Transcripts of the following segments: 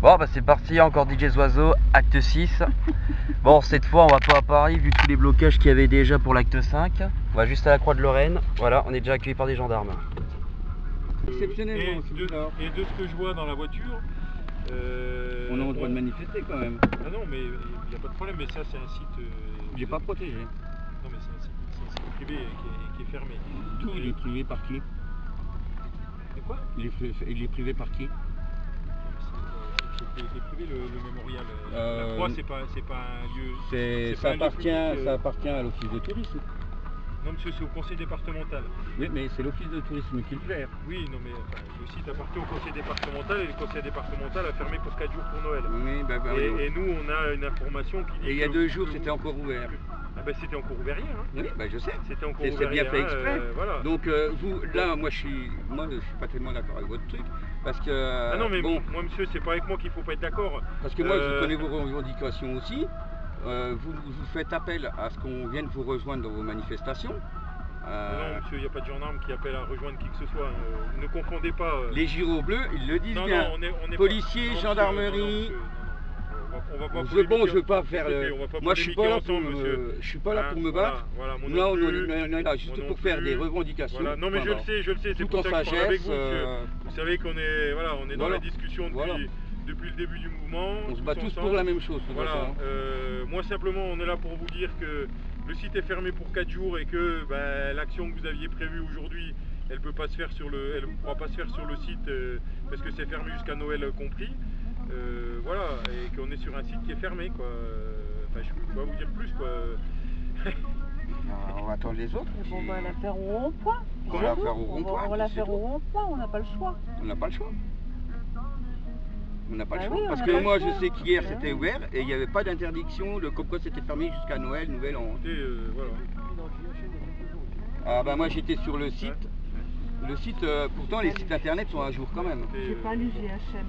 Bon bah c'est parti, encore DJ Oiseau, acte 6. Bon, cette fois on va pas à Paris vu tous les blocages qu'il y avait déjà pour l'acte 5. On va juste à la Croix de Lorraine. Voilà, on est déjà accueilli par des gendarmes. Exceptionnellement, et de ce que je vois dans la voiture, on a le droit de manifester quand même. Ah non, mais il n'y a pas de problème, mais ça c'est un site... il n'est pas protégé. Non mais c'est un site privé qui est fermé. Tout, il est privé par qui? Et quoi? Il est privé par qui? C'est privé le mémorial. La Croix, c'est pas un lieu. Ça appartient à l'office de tourisme. Non monsieur, c'est au conseil départemental. Oui, mais c'est l'office de tourisme qui le gère. Oui, non mais le site appartient au conseil départemental et le conseil départemental a fermé pour 4 jours pour Noël. Oui, oui. Et nous, on a une information qui dit. Et il y a 2 jours, c'était encore ouvert. Ah ben c'était encore ouvert hier. Hein. Oui, je sais. C'était encore ouvert hier. C'est bien fait exprès. Voilà. Donc vous, là, moi je suis pas tellement d'accord avec votre truc. Parce que. Ah non mais bon, moi monsieur, c'est pas avec moi qu'il faut pas être d'accord. Parce que moi je connais vos revendications aussi. Vous faites appel à ce qu'on vienne vous rejoindre dans vos manifestations. Non monsieur, il n'y a pas de gendarme qui appelle à rejoindre qui que ce soit. Ne confondez pas. Les gyros bleus, ils le disent bien. Policiers, gendarmerie. On va pas je veux pas faire moi je suis pas là pour me battre. Voilà, là on est là juste pour faire des revendications. Voilà. Non mais je le sais, c'est pour ça que je parle avec vous. Vous savez qu'on est dans la discussion depuis le début du mouvement. On se bat tous pour la même chose. Voilà. Moi simplement on est là pour vous dire que le site est fermé pour 4 jours et que l'action que vous aviez prévue aujourd'hui, elle pourra pas se faire sur le site parce que c'est fermé jusqu'à Noël compris. Voilà, et qu'on est sur un site qui est fermé quoi. Enfin, je peux pas vous dire plus quoi. On va attendre les autres. On va la faire au rond-point. On va la faire au rond-point, on n'a pas le choix. On n'a pas le choix. On n'a pas le choix. Parce que moi je sais qu'hier c'était ouvert et il n'y avait pas d'interdiction, le Copco c'était fermé jusqu'à Noël, Nouvel An. Voilà. Ah bah moi j'étais sur le site. Le site, pourtant les sites internet sont à jour quand même. J'ai pas lu GHM.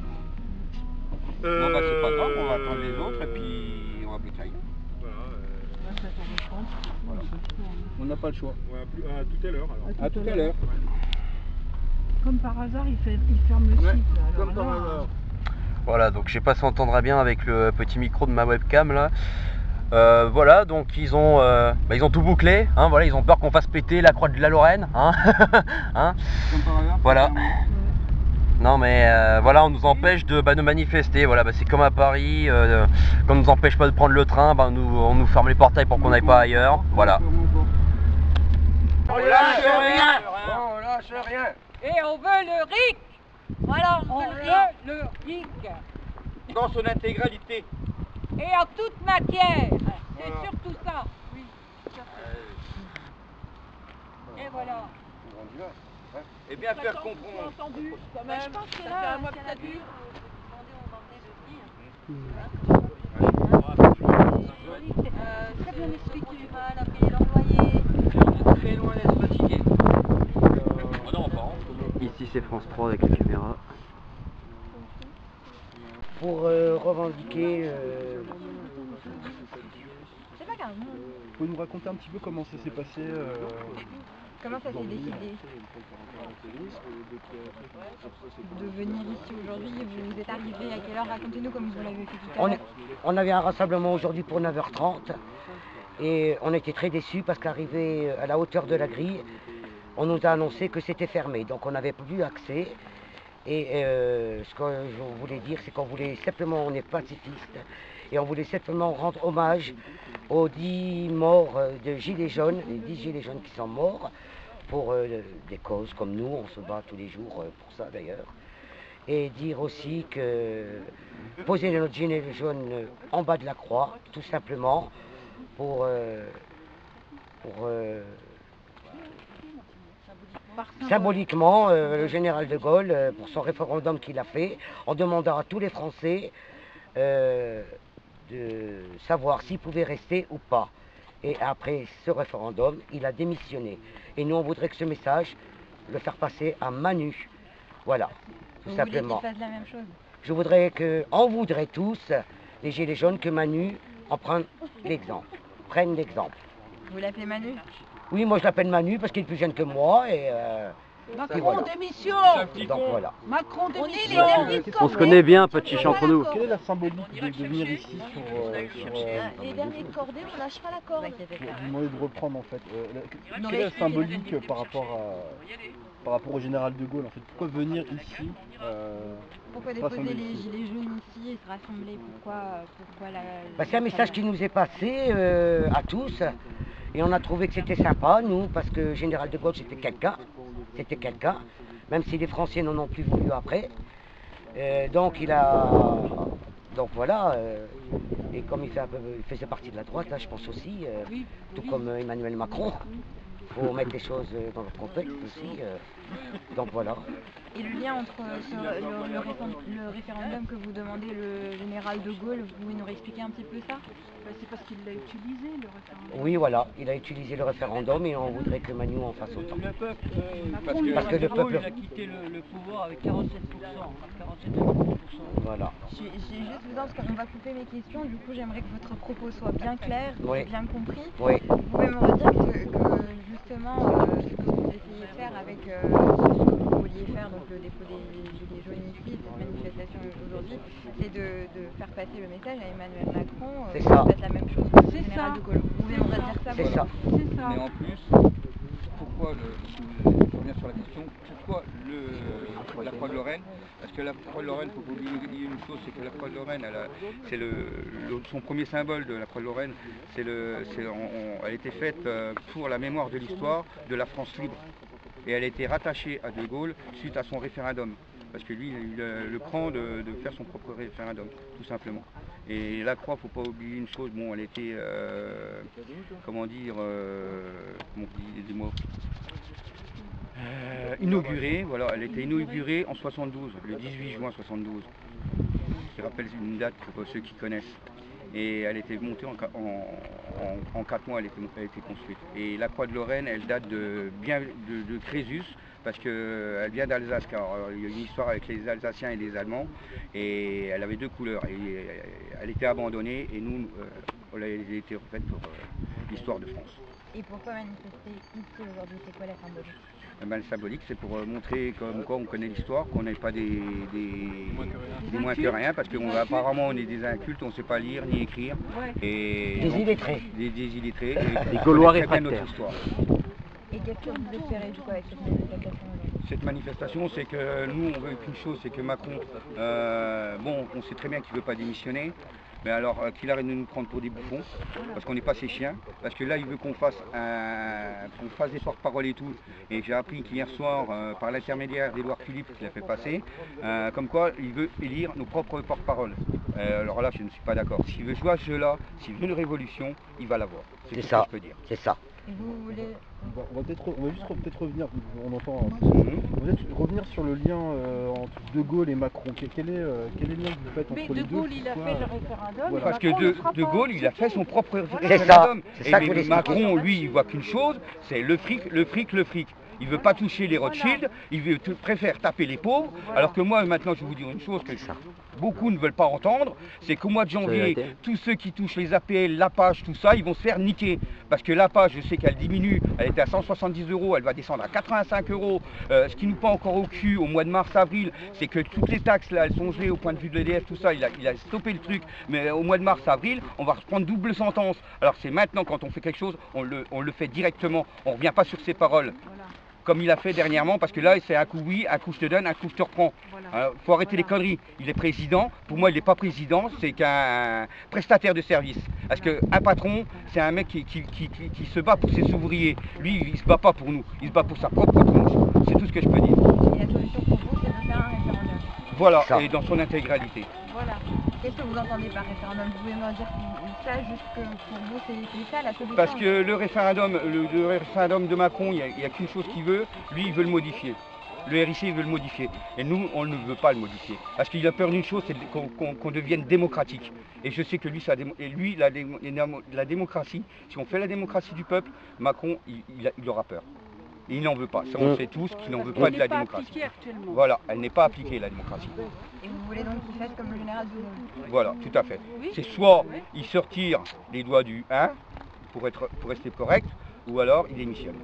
Bon bah c'est pas grave, on va attendre les autres et puis on va bloquer. Voilà. On n'a pas le choix. À tout à l'heure alors. À tout à l'heure. Comme par hasard, il ferme le site. Comme par hasard. Voilà, donc je sais pas si on entendra bien avec le petit micro de ma webcam là. Voilà, donc ils ont tout bouclé, hein, voilà, ils ont peur qu'on fasse péter la Croix de la Lorraine, hein, hein, voilà. Non mais voilà, on nous empêche de manifester, voilà, c'est comme à Paris, quand on nous empêche pas de prendre le train, on nous ferme les portails pour qu'on n'aille pas ailleurs, voilà. On lâche rien. On lâche rien. Et on veut le RIC. Voilà, on veut le RIC. Dans son intégralité. Et en toute matière. C'est surtout ça. Oui. Et voilà. Et bien faire comprendre. Entendu, quand même. Je pense que là, moi peut-être dû très bien expliqué. Mal à payer l'employé. Très loin d'être fatigué. Ici c'est France 3 avec la caméra. Pour revendiquer... C'est pas grave. Vous pouvez nous raconter un petit peu comment ça s'est passé Comment ça s'est décidé de venir ici aujourd'hui? Vous êtes arrivé à quelle heure? Racontez-nous comme vous l'avez fait tout à l'heure. On avait un rassemblement aujourd'hui pour 9h30 et on était très déçus parce qu'arrivé à la hauteur de la grille, on nous a annoncé que c'était fermé, donc on n'avait plus accès. Et ce que je voulais dire, c'est qu'on voulait simplement, on est pacifiste, et on voulait simplement rendre hommage aux 10 morts de Gilets jaunes, les 10 Gilets jaunes qui sont morts pour des causes comme nous, on se bat tous les jours pour ça d'ailleurs. Et dire aussi que poser notre gilet jaune en bas de la croix, tout simplement, pour symboliquement, le général de Gaulle, pour son référendum qu'il a fait, en demandant à tous les Français de savoir s'il pouvait rester ou pas. Et après ce référendum, il a démissionné. Et nous, on voudrait que ce message, le faire passer à Manu. Voilà, tout simplement. Vous voulez qu'il fasse la même chose? Je voudrais on voudrait tous, les Gilets jaunes, que Manu en prenne l'exemple. Vous l'appelez Manu? Oui, moi je l'appelle Manu parce qu'il est plus jeune que moi et Et voilà. démission. Donc voilà. Macron On est les démission. derniers On se connaît bien, pas de chichi entre nous. Quelle est la symbolique de venir ici Les derniers de cordée, on lâchera la corde. pour vous demander de reprendre en fait quelle est la symbolique par rapport au général de Gaulle en fait? Pourquoi venir ici Pourquoi déposer les gilets jaunes ici et se rassembler? Pourquoi la... Bah, c'est un message qui nous est passé à tous et on a trouvé que c'était sympa, nous, parce que Général de Gaulle c'était quelqu'un, même si les Français n'en ont plus voulu après. Donc voilà, et comme il faisait partie de la droite, là, je pense aussi, tout comme Emmanuel Macron, il faut mettre les choses dans leur contexte aussi. Donc voilà. Et le lien entre le référendum que vous demandez, le général de Gaulle, vous pouvez nous réexpliquer un petit peu ça? C'est parce qu'il l'a utilisé, le référendum. Oui, voilà, il a utilisé le référendum et on voudrait que Manu en fasse autant. Le peuple, Parce que le peuple... il a quitté le pouvoir avec 47%, 47,5%. Voilà. J'ai juste besoin, parce qu'on va couper mes questions, du coup j'aimerais que votre propos soit bien clair, Oui. bien compris. Oui. Vous pouvez me redire que justement, ce que vous essayez de faire avec ce que vous vouliez faire, donc le dépôt des gilets jaunes ici, cette manifestation aujourd'hui, c'est de faire passer le message à Emmanuel Macron, C'est ça. faites la même chose que le C'est général ça. de Gaulle. Vous pouvez me redire ça? C'est ça. C'est ça. Mais en plus, pourquoi, je reviens sur la question, pourquoi la Croix de Lorraine? Parce que la Croix de Lorraine, il faut pas oublier une chose, c'est que la Croix de Lorraine, c'est son premier symbole de la Croix de Lorraine, elle a été faite pour la mémoire de l'histoire de la France libre. Et elle a été rattachée à De Gaulle suite à son référendum. Parce que lui, il a eu le cran de faire son propre référendum, tout simplement. Et la croix, il ne faut pas oublier une chose, bon, elle était, inaugurée, voilà, elle a été inaugurée en 72, le 18 juin 72, qui rappelle une date pour ceux qui connaissent. Et elle était montée en 4 mois, elle a été construite. Et la croix de Lorraine, elle date de Crésus, parce qu'elle vient d'Alsace, car il y a une histoire avec les Alsaciens et les Allemands, et elle avait 2 couleurs. Et elle était abandonnée, et nous, elle a été refaite pour l'histoire de France. Et pourquoi manifester ici aujourd'hui? C'est quoi la symbolique? Le symbolique, c'est pour montrer comme quoi on connaît l'histoire, qu'on n'est pas des moins que rien, parce qu'apparemment on est des incultes, on ne sait pas lire ni écrire. Et Des illettrés. Des illettrés. Des Gaulois très bien notre réfractaires. histoire. Et qu'est-ce que vous espérez du coup avec cette manifestation aujourd'hui? Cette manifestation, c'est que nous, on veut qu'une chose, c'est que Macron, bon, on sait très bien qu'il ne veut pas démissionner, mais alors qu'il arrête de nous prendre pour des bouffons, parce qu'on n'est pas ses chiens, parce que là, il veut qu'on fasse des porte-parole et tout, et j'ai appris qu'hier soir, par l'intermédiaire d'Édouard Philippe, qui l'a fait passer, comme quoi il veut élire nos propres porte-parole. Alors là, je ne suis pas d'accord. S'il veut jouer à ce jeu-là, s'il veut une révolution, il va l'avoir. C'est tout ce ça. que je peux dire. C'est ça. Et vous voulez... On va juste peut-être revenir, on entend, on va peut-être revenir sur le lien entre De Gaulle et Macron. Quel est le lien que vous faites entre Mais les De deux? Gaulle, il a fait le référendum. Voilà. Parce que Macron le fera De pas. Gaulle, il a fait son propre C'est référendum. ça. C'est ça que je Et voulais Macron, expliquer. lui, il voit qu'une chose, c'est le fric, le fric, le fric. Il ne veut pas toucher les Rothschild, préfère taper les pauvres, alors que moi, maintenant, je vais vous dire une chose que beaucoup ne veulent pas entendre, c'est qu'au mois de janvier, tous ceux qui touchent les APL, la page, tout ça, ils vont se faire niquer. Parce que la page, je sais qu'elle diminue, elle était à 170 €, elle va descendre à 85 €. Ce qui nous pend encore au cul au mois de mars-avril, c'est que toutes les taxes, là, elles sont gelées au point de vue de l'EDF, tout ça, il a stoppé le truc. Mais au mois de mars-avril, on va reprendre double sentence. Alors c'est maintenant, quand on fait quelque chose, on le fait directement, on ne revient pas sur ses paroles. Comme il a fait dernièrement, parce que là, c'est un coup oui, un coup je te donne, un coup je te reprends. Il faut arrêter les conneries. Il est président, pour moi, il n'est pas président, c'est qu'un prestataire de service. Parce qu'un patron, c'est un mec qui se bat pour ses ouvriers. Lui, il ne se bat pas pour nous, il se bat pour sa propre tronche. C'est tout ce que je peux dire. Et la solution pour vous, c'est de faire un référendum? Voilà, Ça. et dans son intégralité. Voilà. Qu'est-ce que vous entendez par référendum? Vous pouvez me dire ça, juste que pour vous, c'est ça la solution? Parce que le référendum de Macron, il n'y a qu'une chose qu'il veut, lui, il veut le modifier. Le RIC, il veut le modifier. Et nous, on ne veut pas le modifier. Parce qu'il a peur d'une chose, c'est qu'on devienne démocratique. Et je sais que lui, la démocratie, si on fait la démocratie du peuple, Macron, il aura peur. Et il n'en veut pas. Ça, on sait tous qu'il n'en veut pas de la démocratie. Voilà, elle n'est pas appliquée, la démocratie. Et vous voulez donc qu'il fasse comme le général de Gaulle? Voilà, tout à fait. C'est soit il se retire les doigts du 1 pour rester correct, ou alors il démissionne.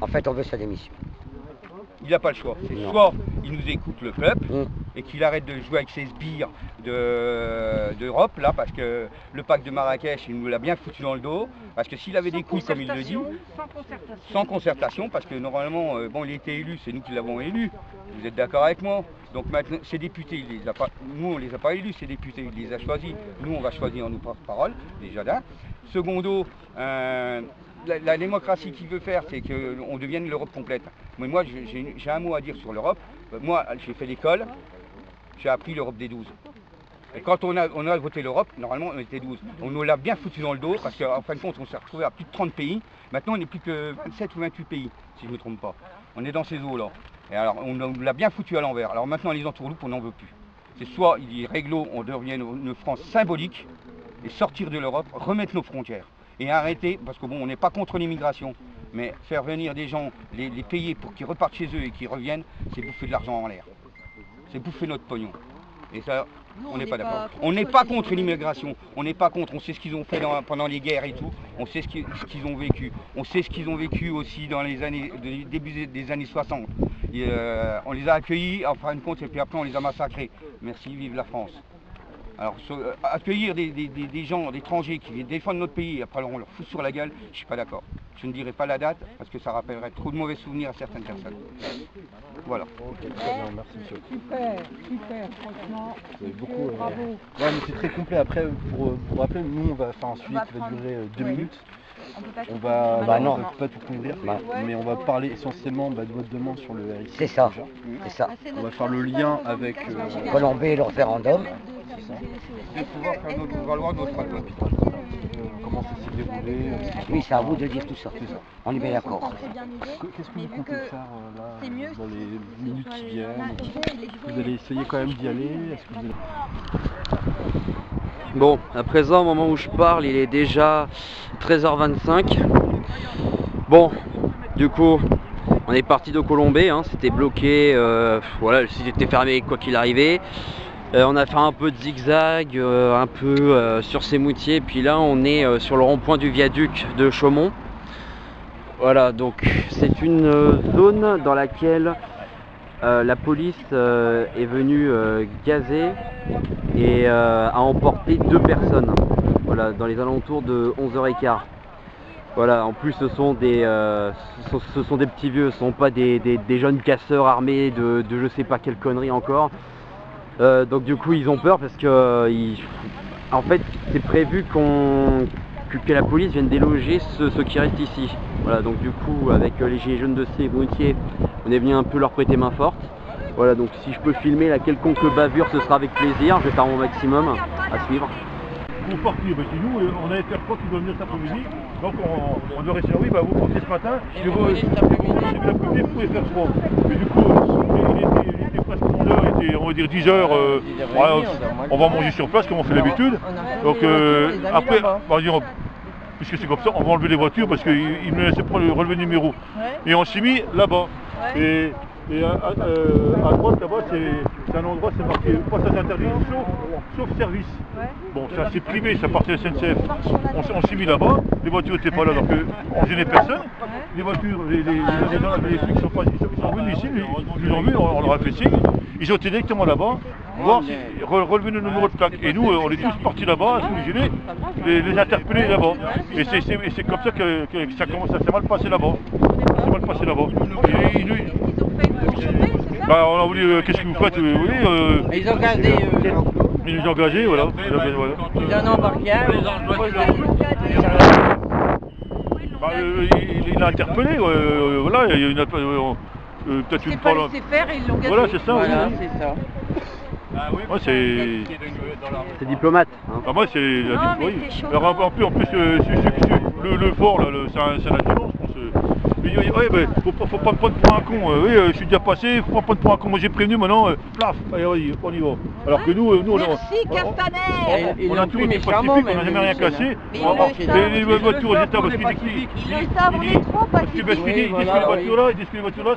En fait, on veut sa démission. il n'a pas le choix. C'est soit il nous écoute le peuple et qu'il arrête de jouer avec ses sbires d'Europe, là, parce que le pacte de Marrakech, il nous l'a bien foutu dans le dos. Parce que s'il avait des couilles, comme il le dit, sans concertation, parce que normalement, bon, il était élu, c'est nous qui l'avons élu. Vous êtes d'accord avec moi? Donc maintenant, ces députés, il les a pas, nous, on ne les a pas élus, ces députés, il les a choisis. Nous, on va choisir en nous porte-parole, déjà d'un. Secondo, la démocratie qu'il veut faire, c'est qu'on devienne l'Europe complète. Mais moi, j'ai un mot à dire sur l'Europe. Moi, j'ai fait l'école, j'ai appris l'Europe des 12. Et quand on a voté l'Europe, normalement, on était 12. On nous l'a bien foutu dans le dos, parce qu'en fin de compte, on s'est retrouvé à plus de 30 pays. Maintenant, on n'est plus que 27 ou 28 pays, si je ne me trompe pas. On est dans ces eaux-là. Et alors, on nous l'a bien foutu à l'envers. Alors maintenant, les entourloupes, on n'en veut plus. C'est soit, il dit réglo, on devient une France symbolique, et sortir de l'Europe, remettre nos frontières. Et arrêter, parce que bon, on n'est pas contre l'immigration, mais faire venir des gens, les payer pour qu'ils repartent chez eux et qu'ils reviennent, c'est bouffer de l'argent en l'air. C'est bouffer notre pognon. Et ça, on n'est pas d'accord. On n'est pas contre l'immigration, on n'est pas contre, on sait ce qu'ils ont fait pendant les guerres et tout, on sait ce qu'ils ont vécu. On sait ce qu'ils ont vécu aussi dans les années, début des années 60. Et, on les a accueillis, en fin de compte, et puis après on les a massacrés. Merci, vive la France. Alors, accueillir des gens, des étrangers qui défendent notre pays, et après on leur fout sur la gueule, je ne suis pas d'accord. Je ne dirai pas la date, parce que ça rappellerait trop de mauvais souvenirs à certaines personnes. Voilà. Ok, très bien, merci monsieur. Super, franchement. Beaucoup, bravo. Ouais, mais c'est très complet. Après, pour vous rappeler, nous on va faire un suivi qui va durer 2 minutes. On va pas tout couvrir, mais on va parler essentiellement de votre demande sur le RIC. C'est ça, c'est ça. On va faire le lien avec Colombie et le référendum. De pouvoir faire valoir notre droit de vote. Comment ça s'est déroulé. Oui, c'est à vous de dire tout ça. On est bien d'accord. Qu'est-ce que vous comptez faire là, dans les minutes qui viennent? Vous allez essayer quand même d'y aller? Est-ce que vous allez... Bon, à présent, au moment où je parle, il est déjà 13h25. Bon, du coup, on est parti de Colombey, hein, c'était bloqué, voilà, le site était fermé quoi qu'il arrivait. On a fait un peu de zigzag, un peu sur ces moutiers, puis là on est sur le rond-point du viaduc de Chaumont. Voilà, donc c'est une zone dans laquelle la police est venue gazer et a emporté 2 personnes, voilà, dans les alentours de 11h15. Voilà, en plus ce sont des petits vieux, ce sont pas des jeunes casseurs armés de je sais pas quelle connerie encore. Donc du coup ils ont peur parce que en fait c'est prévu que la police vienne déloger ceux qui restent ici. Voilà, donc du coup avec les gilets jaunes de ces moutiers, on est venu un peu leur prêter main forte. Voilà, donc si je peux filmer la quelconque bavure, ce sera avec plaisir, je vais faire mon maximum à suivre. Pour partir, parce que nous, on a un interpro qui doit venir cet après-midi, donc on doit rester là, oui, bah vous partez ce matin, et vous l'après-midi, vous pouvez faire froid. Mais du coup, il était presque 11h, il était, on va dire 10h, on va manger sur place comme on fait d'habitude. Donc après, puisque c'est comme ça, on va enlever les voitures parce qu'ils me laissaient prendre le relevé de numéro. Et on s'est mis là-bas. Et à droite là-bas, c'est un endroit, c'est marqué passage interdit, sauf service. Bon, c'est assez privé, ça partait de la SNCF. On s'est mis là-bas, les voitures n'étaient pas là, donc on gênait personne. Les voitures, les flics ils sont venus ici, ils nous ont vu, on leur a fait signe. Ils ont été directement là-bas, voir si relever le numéro de plaque. Et nous, on est tous partis là-bas, sous les gilets, les interpeller là-bas. Et c'est comme ça que ça commence à s'est mal passé là-bas. C'est mal passé là-bas. Bah, on a voulu, qu'est-ce que vous faites? Ils ont gardé. Ils nous ont engagés, voilà. Ils en ont embarqué un. Il a interpellé, voilà. Il y a peut-être une pas laissé faire et ils l'ont gardé. Voilà, c'est ça. Voilà, c'est ça. Ouais, C'est diplomate. Hein. Ah, moi, c'est la alors, en plus, le fort, là, c'est la violence. Ouais, ben, faut pas me prendre pour un con. Oui, je suis déjà passé, faut pas me prendre pour un con. Moi j'ai prévenu maintenant, plaf, allez, on y va. Alors que nous, Merci Castaner. on a toujours été pacifiques, on n'a jamais rien cassé. Les voitures aux états, parce qu'ils Ils le savent, on est trop pacifiques. disent que les voitures là,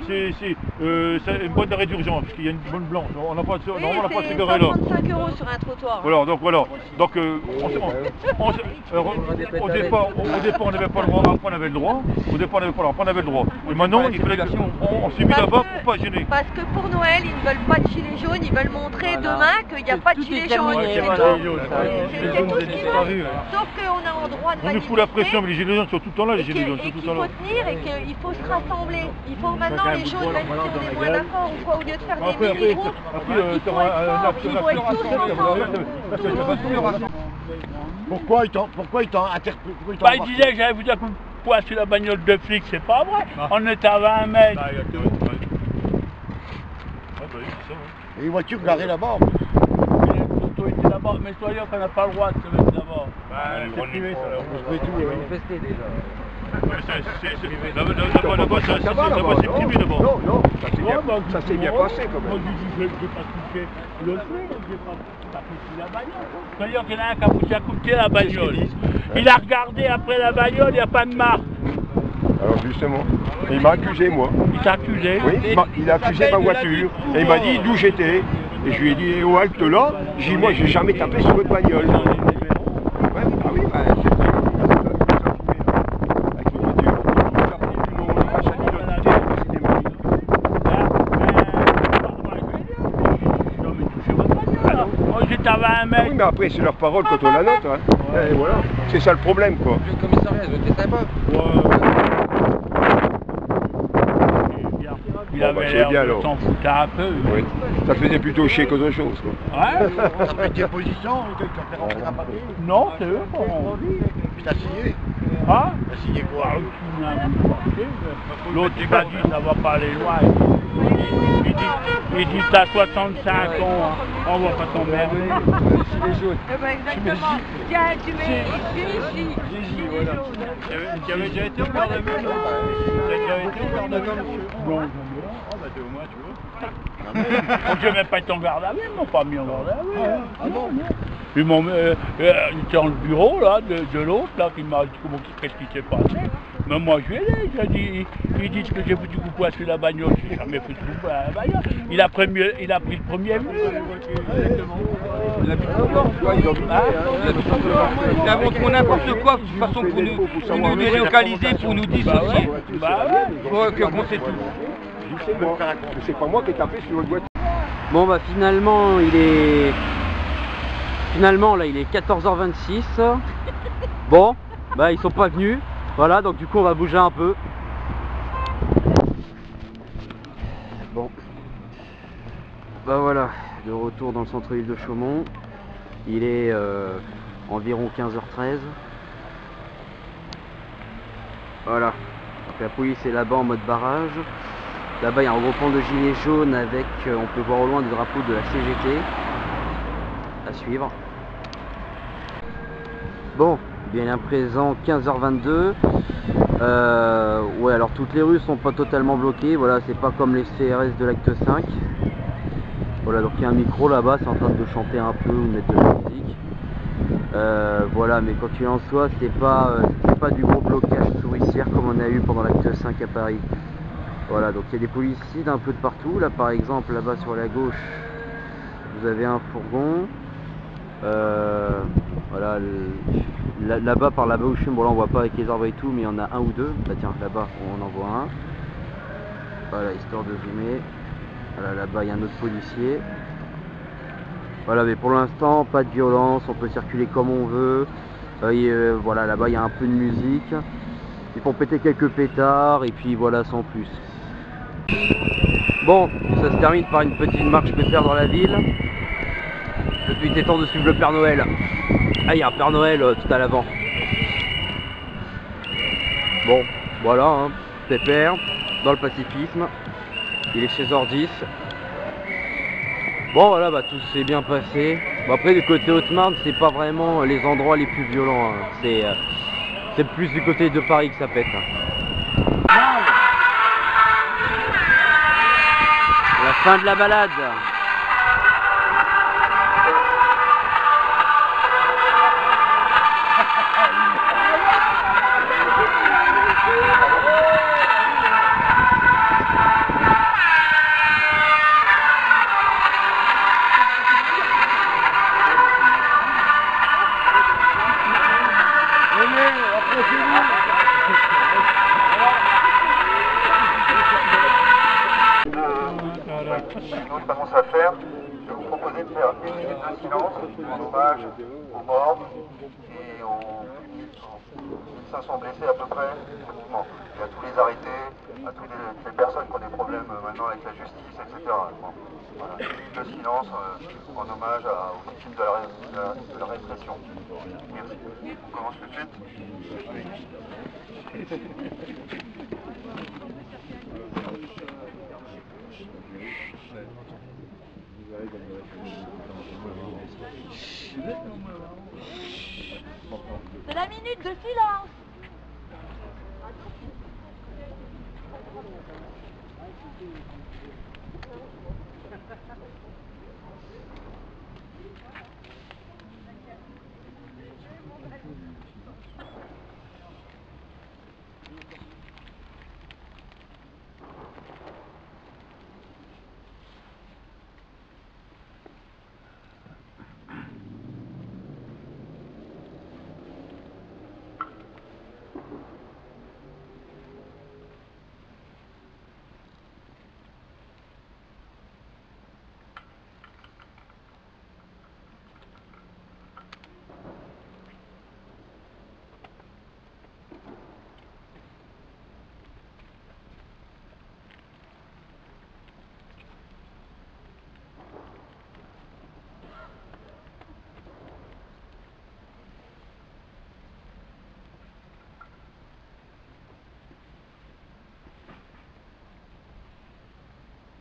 c'est une bonne arrêt d'urgence, parce qu'il y a une bonne blanche. On n'a pas, Oui, normalement, on n'a pas ces c'est carrés là. 135 € sur un trottoir. Voilà, donc voilà. Donc au départ, on n'avait pas le droit, après on avait le droit. Au départ, on n'avait pas le droit, après on avait le droit. Et maintenant, il fallait on s'est mis là-bas pour pas gêner. Parce que pour Noël, ils ne veulent pas de gilets jaunes, ils veulent montrer demain qu'il n'y a pas de gilets jaunes. C'est tout ce qu'ils veulent. Sauf qu'on a en droit de On nous fout la pression, mais les gilets jaunes sont tout le temps là, les gilets jaunes sont tout le temps là. Il faut tenir et qu'il faut se rassembler. Il faut maintenant les jaunes, même si on est moins d'accord ou quoi, au lieu de faire des mini-groupes, il faut être tous ensemble. Pourquoi ils t'ont interpellé? Bah, il disait que j'allais vous dire quoi sur la bagnole de flic, c'est pas vrai. On est à 20 mètres. Et une voiture garée là-bas. L'auto était là-bas, mais soyons qu'on n'a pas le droit de se mettre là-bas. C'est privé, ça là. On se fait tout. Manifester déjà. Là-bas, c'est privé d'abord. Non, ça s'est bien passé quand même. Moi, je dis, j'ai pas touché le flic, j'ai pas touché la bagnole. C'est-à-dire qu'il y en a un qui a coupé la bagnole. Il a regardé après la bagnole, il n'y a pas de marque. Alors justement, il m'a accusé moi. Il t'a accusé? Oui, il a accusé ma voiture. Et il m'a dit d'où j'étais. Et je lui ai dit, au halte là, j'ai dit, moi j'ai jamais tapé sur votre bagnole. Ouais, ah oui, bah, c'est ça. Avec une voiture. Il a pris du nom, le machin d'identité, c'était moi. Moi j'étais à 20 mètres. Oui, mais après c'est leur parole quand on la note. Hein. Et voilà, c'est ça le problème quoi. Le commissariat, c'était sympa. Il avait l'air de s'en foutre un peu. Oui. Ça faisait plutôt chier qu'autre chose. Quoi. Ouais. Ça fait des positions, quelqu'un fait rentrer la papier. Non, c'est eux qui ont dit. Puis t'as signé. Hein? T'as signé quoi? L'autre il m'a dit ça va pas aller loin. Il dit t'as 65 ans, on va pas t'emmerder. Exactement. Tiens, tu mets ici. Tu avais déjà été au garde à vue, non? Tu as déjà été au garde à vue, monsieur? Non. Ah bah au moins, tu vois. Je n'ai même pas été en garde à vue, ils m'ont pas mis en garde à vue. Ah non. Ils m'ont j'étais dans le bureau là, de l'autre là, qui m'a dit qu'est-ce qui s'est passé. Mais moi je lui ai dit, ils disent que j'ai foutu coucou à la bagnole, j'ai jamais foutu coucou à la bagnole. Il a pris le premier venu. Il a mis quoi, ils ont mis. Ils inventeront n'importe quoi, de toute façon pour nous délocaliser, pour nous dissocier. Bah ouais. Qu'on sait tout. C'est pas moi qui ai tapé sur votre voiture. Bon bah finalement là il est 14h26. Bon bah ils sont pas venus. Voilà, donc du coup on va bouger un peu. Bon. Bah voilà, de retour dans le centre-ville de Chaumont. Il est environ 15h13. Voilà. Donc la police est là-bas en mode barrage. Là-bas il y a un regroupement de gilets jaunes avec, on peut voir au loin des drapeaux de la CGT. À suivre. Bon, bien à présent 15h22. Ouais, alors toutes les rues sont pas totalement bloquées. Voilà, c'est pas comme les CRS de l'acte 5. Voilà, donc il y a un micro là-bas, c'est en train de chanter un peu ou de mettre de la musique. Voilà, mais quoi qu'il en soit, c'est pas du gros blocage souricière comme on a eu pendant l'acte 5 à Paris. Voilà, donc il y a des policiers d'un peu de partout. Là par exemple, là-bas sur la gauche, vous avez un fourgon. Voilà, là-bas par là-bas où je suis, bon là on voit pas avec les arbres et tout, mais il y en a un ou deux. Bah tiens, là-bas on en voit un. Voilà, histoire de zoomer. Voilà, là-bas il y a un autre policier. Voilà, mais pour l'instant pas de violence, on peut circuler comme on veut. Voilà, là-bas il y a un peu de musique. Ils font péter quelques pétards et puis voilà, sans plus. Bon, ça se termine par une petite marche pépère dans la ville. Depuis il est temps de suivre le Père Noël. Ah, il y a un Père Noël tout à l'avant. Bon, voilà, hein, pépère, dans le pacifisme. Il est chez Zordis. Bon, voilà, bah, tout s'est bien passé. Bon, après, du côté Haute-Marne, c'est pas vraiment les endroits les plus violents. Hein. C'est plus du côté de Paris que ça pète. Hein. La fin de la balade. sinon ça commence à faire. Je vais vous proposer de faire 1 minute de silence en hommage aux morts et aux 1500 blessés à peu près, pratiquement. Et à tous les arrêtés, à toutes les personnes qui ont des problèmes maintenant avec la justice, etc. Bon, voilà, 1 minute de silence en hommage aux victimes de la répression. Merci. On commence tout de suite. C'est la minute de silence.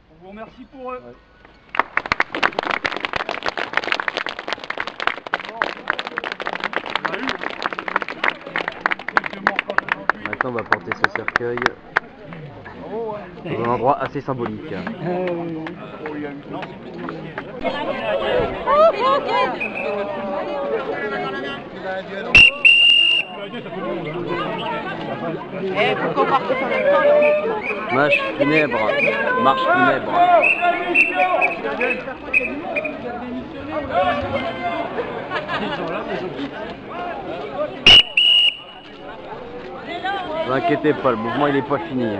On vous remercie pour eux. Maintenant, on va porter ce cercueil dans un endroit assez symbolique. Marche funèbre, marche funèbre. Ne vous inquiétez pas, le mouvement il n'est pas fini.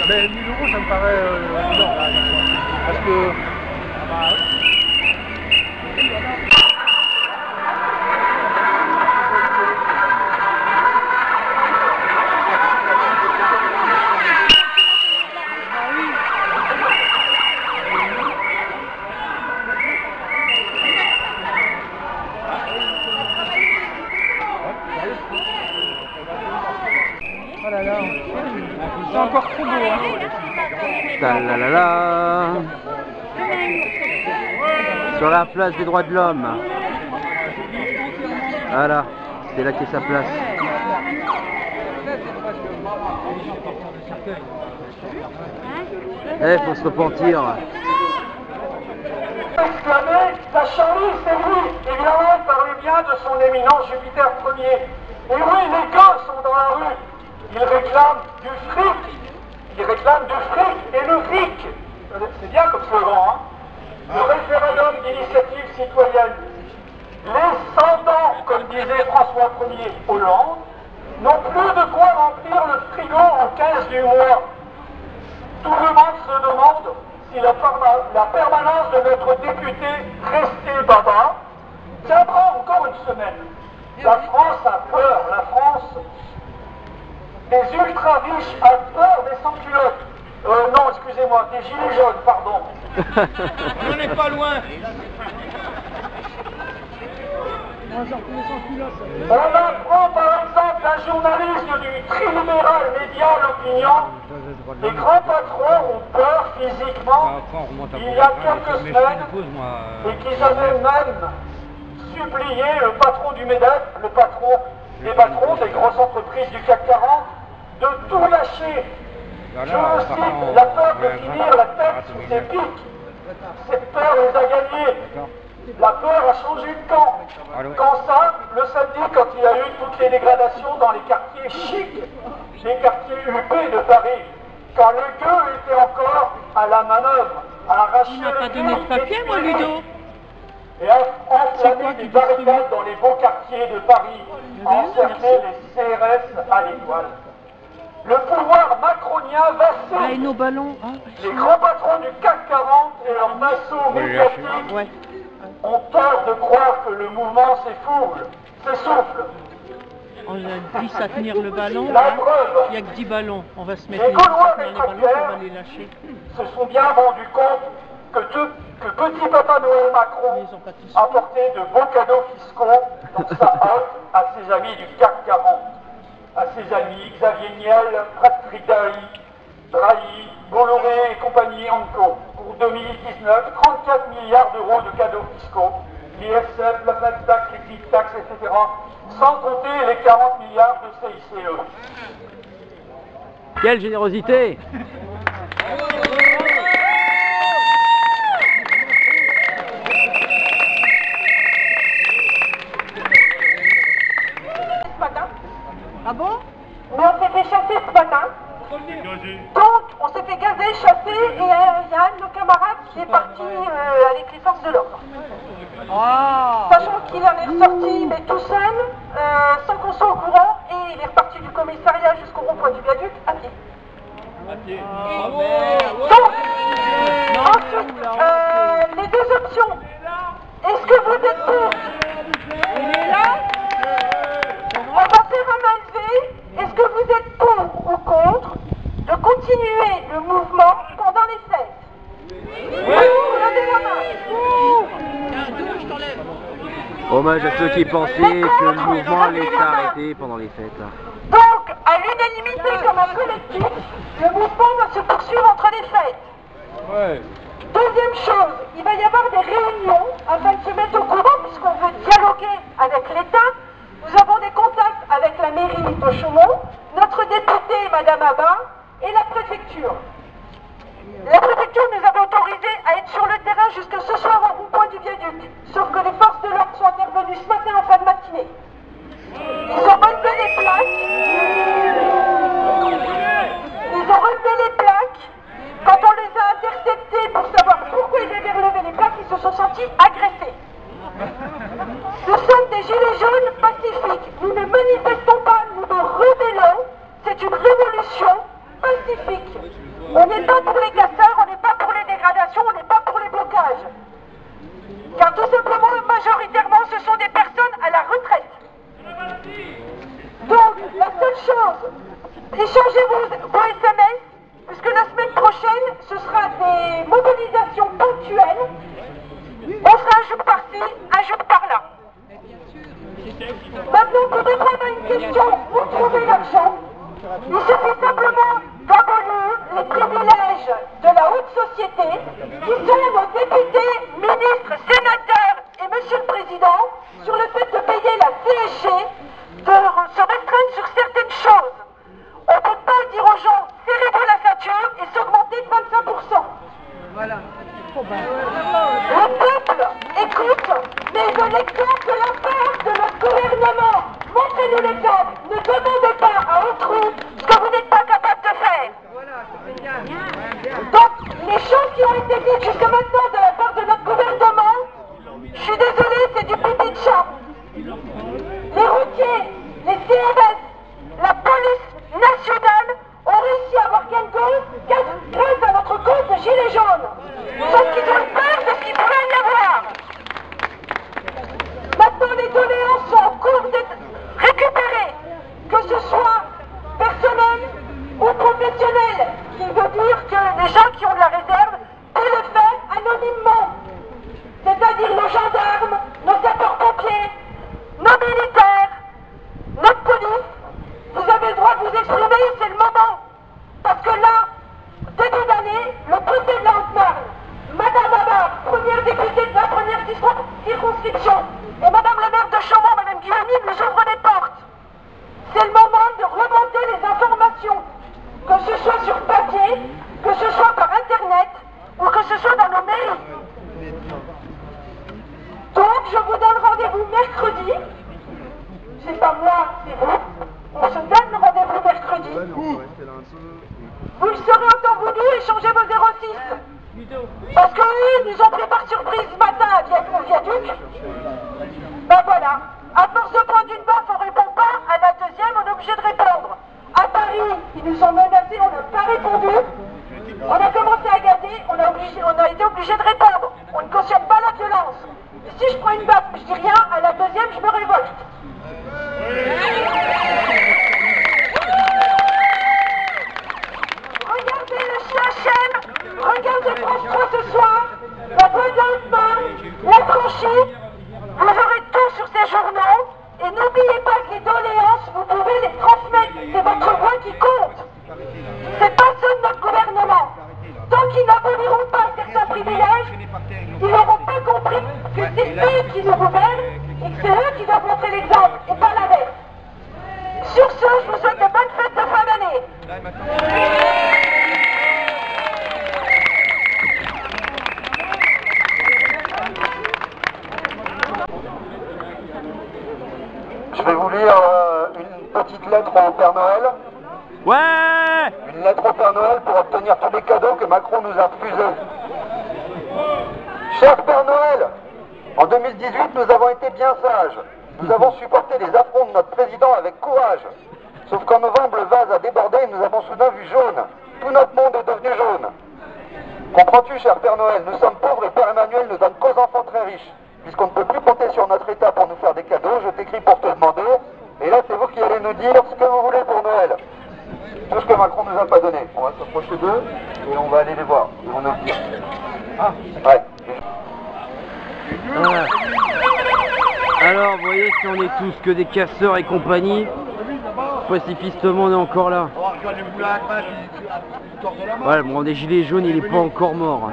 Mais 1000 €, ça me paraît énorme. Parce que... Oh là là, c'est encore trop beau, hein. Ta-la-la-la. Sur la place des droits de l'homme. Voilà, c'est là qu'est sa place. Eh, faut se repentir. Exclamé, la Charlie, c'est lui, évidemment, parlait bien de son éminence Jupiter Ier. Et oui, les gosses sont dans la rue. Ils réclament du fric. Ils réclament du fric et le fric. C'est bien comme slogan, hein. Le référendum d'initiative citoyenne. Les 100 ans, comme disait François Ier Hollande, n'ont plus de quoi remplir le frigo en 15 du mois. Tout le monde se demande si la permanence de notre député resté baba tiendra encore une semaine. La France a peur, la France des ultra riches a peur des sans-culottes. Non, excusez-moi, des gilets jaunes, pardon. On n'en est pas loin. On apprend par exemple un journaliste du trilibéral média L'Opinion. Les grands patrons ont peur physiquement il y a quelques semaines et qu'ils avaient même supplié le patron du MEDEF, les patrons des grosses entreprises du CAC 40, de tout lâcher. Je cite, la peur de finir la tête sous ses pics. Cette peur les a gagnés. La peur a changé de camp. Quand ça, le samedi, quand il y a eu toutes les dégradations dans les quartiers chics, des quartiers huppés de Paris, quand le gueux était encore à la manœuvre, à arracher Il m'a pas donné de papier, moi, Ludo. et à enflammer des barricades dans les beaux quartiers de Paris, à encercler les CRS à l'étoile. Le pouvoir macronien vacille. Ah, et nos ballons. Ah, les grands patrons du CAC 40 et leurs vassaux médiatiques ont tort de croire que le mouvement s'essouffle. on a 10 à tenir le ballon. La preuve. Il n'y a que 10 ballons. On va se mettre Les les 10 à Gaulois tenir les ballons, on va les lâcher. se sont bien rendus compte que petit Papa Noël Macron apportait de beaux cadeaux fiscaux dans sa hotte à ses amis du CAC 40, à ses amis Xavier Niel, Patrick Drahi, Bolloré et compagnie Anco. Pour 2019, 34 milliards d'euros de cadeaux fiscaux, l'ISF, la flat tax, les petites taxes, etc. Sans compter les 40 milliards de CICE. Quelle générosité! Ah bon? Mais on s'est fait chasser ce matin. Donc on s'est fait gazer, chasser, et il y a un de nos camarades qui est parti avec les forces de l'ordre. Sachant qu'il en est ressorti, mais tout seul, sans qu'on soit au courant, et il est reparti du commissariat jusqu'au rond-point du viaduc à pied. Donc, ensuite, les deux options. Est-ce que vous êtes pour? Il est là? On va faire un main levée. Est-ce que vous êtes pour ou contre de continuer le mouvement pendant les fêtes? Oui. Levez la main. Hommage à ceux qui pensaient que le mouvement allait s'arrêter pendant les fêtes. Donc, à l'unanimité comme un collectif, le mouvement va se poursuivre entre les fêtes. Deuxième chose, il va y avoir des réunions afin de se mettre au courant puisqu'on veut dialoguer avec l'État. Nous avons des contacts avec la mairie de Chaumont, notre députée, Madame Abba, et la préfecture. La préfecture nous avait autorisé à être sur le terrain jusqu'à ce soir au rond-point du viaduc, sauf que les forces de l'ordre sont intervenues ce matin en fin de matinée. Ils ont relevé les plaques. Ils ont relevé les plaques. Quand on les a interceptés pour savoir pourquoi ils avaient relevé les plaques, ils se sont sentis agressés. Nous sommes des gilets jaunes pacifiques. Nous ne manifestons pas, nous nous rebellons. C'est une révolution pacifique. On n'est pas pour les casseurs, on n'est pas pour les dégradations, on n'est pas pour les blocages. Car tout simplement, majoritairement, ce sont des personnes à la retraite. Donc, la seule chose, échangez vos SMS, puisque la semaine prochaine, ce sera des mobilisations ponctuelles. On fera un jour par-ci, un jour par-là. Maintenant, pour répondre à une question, où trouver l'argent? Il suffit simplement d'abolir les privilèges de la haute société, qui sont nos députés, ministres, sénateurs et Monsieur le Président, sur le fait de payer la CSG, de se restreindre sur certaines choses. On ne peut pas dire aux gens, serrez-vous la ceinture et s'augmenter de 25%. Voilà. Le peuple écoute, mais de l'exemple de la part de notre gouvernement. Montrez-nous l'exemple. Ne demandez pas à autrui ce que vous n'êtes pas capable de faire. Donc, les choses qui ont été dites jusqu'à maintenant de la part de notre gouvernement, je suis désolée, c'est du pipi de chat. Les routiers, les CRS, la police nationale ont réussi à avoir gain de cause grâce à notre cause de gilets jaunes. Sauf qu'ils ont peur de ce qu'il pourrait y avoir. Maintenant, les doléances sont en cours d'être récupérées, que ce soit personnel ou professionnel, ce qui veut dire que les gens qui ont de la réserve peuvent le faire anonymement. Vous le saurez en temps voulu et changez vos 06. Parce que eux, ils ont pris par surprise ce matin au viaduc. Ben voilà, à force de prendre une baffe, on répond pas, à la deuxième, on est obligé de répondre. À Paris, ils nous ont menacés, on n'a pas répondu. On a commencé à gazer, on a été obligé de répondre. On ne cautionne pas la violence. Si je prends une baffe, je dis rien, à la deuxième, je me révolte. Regardez le CHM, regardez France 3 ce soir, la bonne main, la tranchée, vous aurez tout sur ces journaux, et n'oubliez pas que les doléances, vous pouvez les transmettre, c'est votre voix qui compte. C'est pas ceux de notre gouvernement. Tant qu'ils n'aboliront pas certains privilèges, ils n'auront pas compris que c'est eux qui nous gouvernent et que c'est eux qui doivent montrer l'exemple et pas l'inverse. Sur ce, je vous souhaite de bonnes fêtes de fin d'année. Je vais vous lire une petite lettre au Père Noël. Ouais! Une lettre au Père Noël pour obtenir tous les cadeaux que Macron nous a refusés. Cher Père Noël, en 2018, nous avons été bien sages. Nous avons supporté les affronts de notre président avec courage. Sauf qu'en novembre, le vase a débordé et nous avons soudain vu jaune. Tout notre monde est devenu jaune. Comprends-tu, cher Père Noël, nous sommes pauvres et Père Emmanuel ne donne qu'aux enfants très riches. Puisqu'on ne peut plus compter sur notre État pour nous faire des cadeaux, je t'écris pour te demander, et là c'est vous qui allez nous dire ce que vous voulez pour Noël. Tout ce que Macron nous a pas donné. On va s'approcher d'eux et on va aller les voir. Ils vont nous le dire. Ah, ouais. Alors, vous voyez, si on est tous que des casseurs et compagnie, pacifistement on est encore là. Ouais, bon, des gilets jaunes, il est pas encore mort.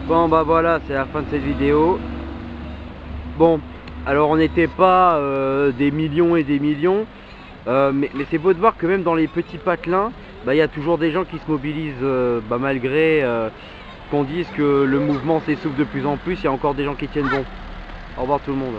Bon bah voilà, c'est la fin de cette vidéo. Bon, alors on n'était pas des millions et des millions, mais c'est beau de voir que même dans les petits patelins, bah, y a toujours des gens qui se mobilisent malgré qu'on dise que le mouvement s'essouffle de plus en plus, il y a encore des gens qui tiennent bon. Au revoir tout le monde.